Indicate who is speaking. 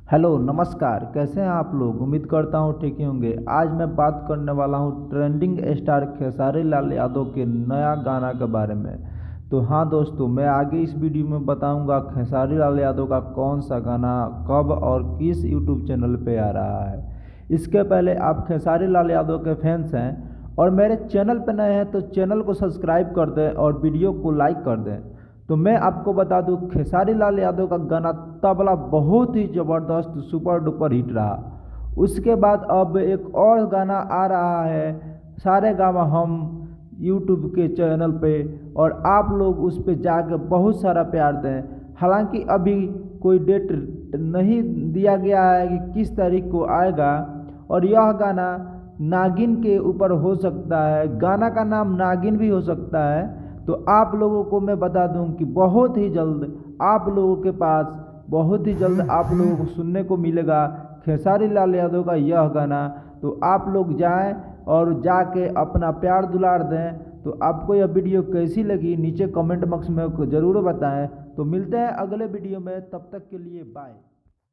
Speaker 1: Hello नमस्कार, कैसे हैं आप लोग। उम्मीद करता हूँ ठीक ही होंगे। आज मैं बात करने वाला हूँ ट्रेंडिंग स्टार खेसारी लाल यादव के नया गाना के बारे में। तो हाँ दोस्तों, मैं आगे इस वीडियो में बताऊंगा खेसारी लाल यादव का कौन सा गाना कब और किस यूट्यूब चैनल पे आ रहा है। इसके पहले आप खेसारी लाल यादव के फैंस हैं और मेरे चैनल पर नए हैं तो चैनल को सब्सक्राइब कर दें और वीडियो को लाइक कर दें। तो मैं आपको बता दूं, खेसारी लाल यादव का गाना तबला बहुत ही ज़बरदस्त सुपर डुपर हिट रहा। उसके बाद अब एक और गाना आ रहा है सारे गामा हम यूट्यूब के चैनल पे, और आप लोग उस पे जाकर बहुत सारा प्यार दें। हालांकि अभी कोई डेट नहीं दिया गया है कि किस तारीख को आएगा, और यह गाना नागिन के ऊपर हो सकता है। गाना का नाम नागिन भी हो सकता है। तो आप लोगों को मैं बता दूं कि बहुत ही जल्द आप लोगों के पास, बहुत ही जल्द आप लोगों को सुनने को मिलेगा खेसारी लाल यादव का यह गाना। तो आप लोग जाएं और जाके अपना प्यार दुलार दें। तो आपको यह वीडियो कैसी लगी नीचे कमेंट बॉक्स में ज़रूर बताएं। तो मिलते हैं अगले वीडियो में, तब तक के लिए बाय।